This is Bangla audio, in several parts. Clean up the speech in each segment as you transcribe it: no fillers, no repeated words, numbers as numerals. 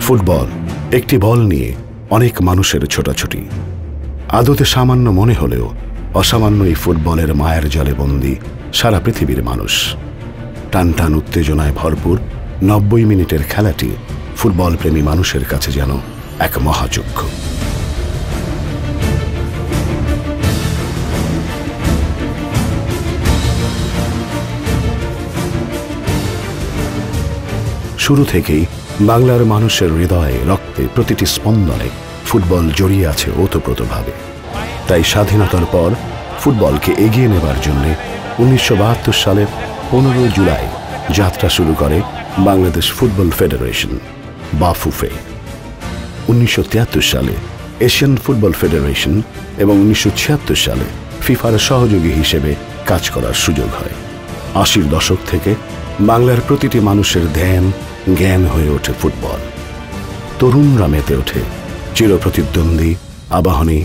ফুটবল একটি বল নিয়ে অনেক মানুষের ছোটাছুটি। আদতে সামান্য মনে হলেও অসামান্য এই ফুটবলের মায়ের জালে বন্দী সারা পৃথিবীর মানুষ। টান টান উত্তেজনায় ভরপুর 90 মিনিটের খেলাটি ফুটবল প্রেমী মানুষের কাছে যেন এক মহাযজ্ঞ। শুরু থেকেই বাংলার মানুষের হৃদয়ে, রক্তে, প্রতিটি স্পন্দনে ফুটবল জড়িয়ে আছে ওতপ্রোতভাবে। তাই স্বাধীনতার পর ফুটবলকে এগিয়ে নেবার জন্য 1972 সালের 15 জুলাই যাত্রা শুরু করে বাংলাদেশ ফুটবল ফেডারেশন বা ফুফে। 1973 সালে এশিয়ান ফুটবল ফেডারেশন এবং 1976 সালে ফিফার সহযোগী হিসেবে কাজ করার সুযোগ হয়। 80-র দশক থেকে বাংলার প্রতিটি মানুষের ধ্যান জ্ঞান হয়ে ওঠে ফুটবল। তরুণরা মেতে ওঠে চিরপ্রতিদ্বন্দ্বী আবাহনী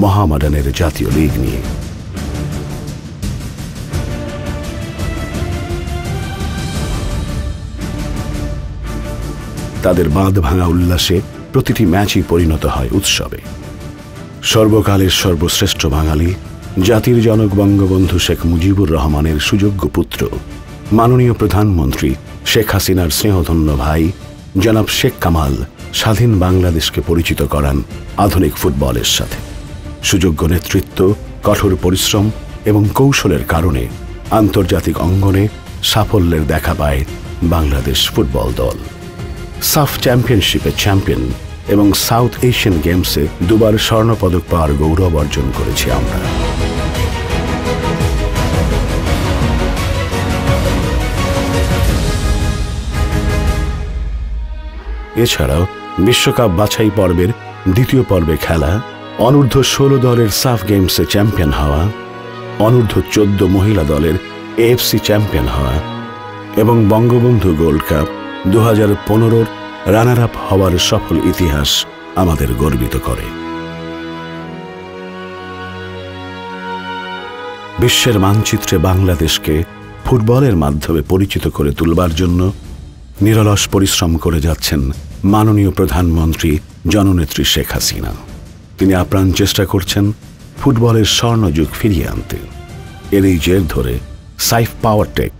মোহামেডানের জাতীয় লীগ নিয়ে। তাদের বাঁধ ভাঙা উল্লাসে প্রতিটি ম্যাচই পরিণত হয় উৎসবে। সর্বকালের সর্বশ্রেষ্ঠ বাঙালি, জাতির জনক বঙ্গবন্ধু শেখ মুজিবুর রহমানের সুযোগ্য পুত্র, মাননীয় প্রধানমন্ত্রী শেখ হাসিনার স্নেহধন্য ভাই জনাব শেখ কামাল স্বাধীন বাংলাদেশকে পরিচিত করান আধুনিক ফুটবলের সাথে। সুযোগ্য নেতৃত্ব, কঠোর পরিশ্রম এবং কৌশলের কারণে আন্তর্জাতিক অঙ্গনে সাফল্যের দেখা পায় বাংলাদেশ ফুটবল দল। সাফ চ্যাম্পিয়নশিপে চ্যাম্পিয়ন এবং সাউথ এশিয়ান গেমসে দুবার স্বর্ণপদক পাওয়ার গৌরব অর্জন করেছি আমরা। এছাড়াও বিশ্বকাপ বাছাই পর্বের দ্বিতীয় পর্বে খেলা, অনূর্ধ্ব 16 দলের সাফ গেমসে চ্যাম্পিয়ন হওয়া, অনূর্ধ্ব 14 মহিলা দলের এএফসি চ্যাম্পিয়ন হওয়া এবং বঙ্গবন্ধু গোল্ড কাপ 2015-র রানার আপ হওয়ার সফল ইতিহাস আমাদের গর্বিত করে। বিশ্বের মানচিত্রে বাংলাদেশকে ফুটবলের মাধ্যমে পরিচিত করে তুলবার জন্য নিরলস পরিশ্রম করে যাচ্ছেন মাননীয় প্রধানমন্ত্রী জননেত্রী শেখ হাসিনা। তিনি আপ্রাণ চেষ্টা করছেন ফুটবলের স্বর্ণযুগ ফিরিয়ে আনতে। এরই জের ধরে সাইফ পাওয়ারটেক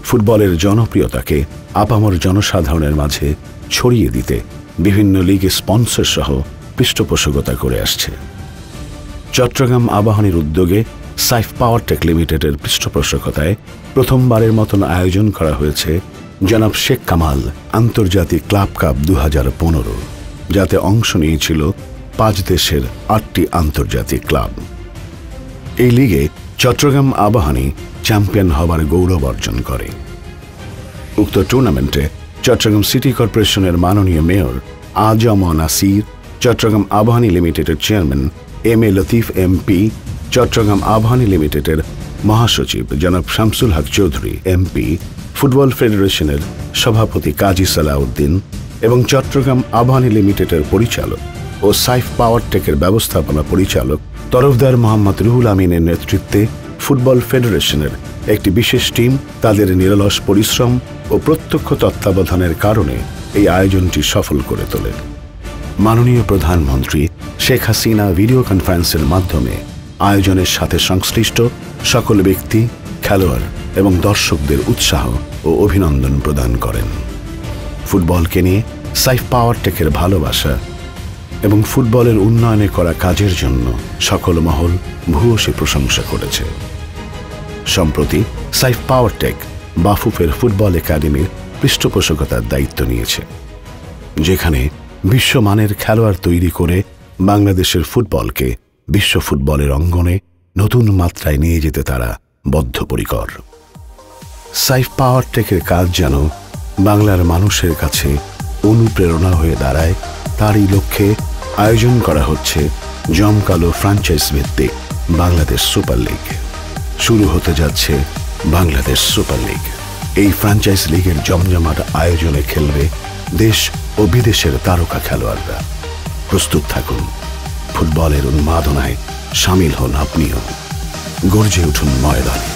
ফুটবলের জনপ্রিয়তাকে আপামর জনসাধারণের মাঝে ছড়িয়ে দিতে বিভিন্ন লিগে স্পন্সর সহ পৃষ্ঠপোষকতা করে আসছে। চট্টগ্রাম আবাহনীর উদ্যোগে সাইফ পাওয়ারটেক লিমিটেডের পৃষ্ঠপোষকতায় প্রথমবারের মতন আয়োজন করা হয়েছে জনাব শেখ কামাল আন্তর্জাতিক ক্লাব কাপ 2015, যাতে অংশ নিয়েছিল 5 দেশের 8টি আন্তর্জাতিক ক্লাব। এই লিগে চট্টগ্রাম আবাহনী চ্যাম্পিয়ন হবার গৌরব অর্জন করে। উক্ত টুর্নামেন্টে চট্টগ্রাম সিটি কর্পোরেশনের মাননীয় মেয়র আজম নাসির, চট্টগ্রাম আবাহনী লিমিটেডের chairman M A Latif MP, Chittagong Abahani লিমিটেডের মহাসচিব জনাব শামসুল হক চৌধুরী এমপি, ফুটবল ফেডারেশনের সভাপতি কাজী সালাউদ্দিন এবং চট্টগ্রাম আবাহনী লিমিটেডের পরিচালক ও সাইফ পাওয়ারটেকের ব্যবস্থাপনা পরিচালক তরফদার মোহাম্মদ রুহুল আমিনের নেতৃত্বে ফুটবল ফেডারেশনের একটি বিশেষ টিম তাদের নিরলস পরিশ্রম ও প্রত্যক্ষ তত্ত্বাবধানের কারণে এই আয়োজনটি সফল করে তোলে। মাননীয় প্রধানমন্ত্রী শেখ হাসিনা ভিডিও কনফারেন্সের মাধ্যমে আয়োজনের সাথে সংশ্লিষ্ট সকল ব্যক্তি, খেলোয়াড় এবং দর্শকদের উৎসাহ ও অভিনন্দন প্রদান করেন। ফুটবলকে নিয়ে সাইফ পাওয়ারটেকের ভালোবাসা এবং ফুটবলের উন্নয়নে করা কাজের জন্য সকল মহল ভূয়সী প্রশংসা করেছে। সম্প্রতি সাইফ পাওয়ারটেক বাফুফের ফুটবল একাডেমির পৃষ্ঠপোষকতার দায়িত্ব নিয়েছে, যেখানে বিশ্বমানের খেলোয়াড় তৈরি করে বাংলাদেশের ফুটবলকে বিশ্ব ফুটবলের অঙ্গনে নতুন মাত্রায় নিয়ে যেতে তারা বদ্ধপরিকর। সাইফ পাওয়ারটেকের কাজ যেন বাংলার মানুষের কাছে অনুপ্রেরণা হয়ে দাঁড়ায়, তারই লক্ষ্যে আয়োজন করা হচ্ছে জমকালো ফ্র্যাঞ্চাইজ ভিত্তিক বাংলাদেশ সুপার লিগ। শুরু হতে যাচ্ছে বাংলাদেশ সুপার লিগ। এই ফ্র্যাঞ্চাইজ লিগের জমজমাট আয়োজনে খেলবে দেশ ও বিদেশের তারকা খেলোয়াড়রা। প্রস্তুত থাকুন, ফুটবলের উন্মাদনায় সামিল হন আপনিও, গর্জে উঠুন ময়দানে।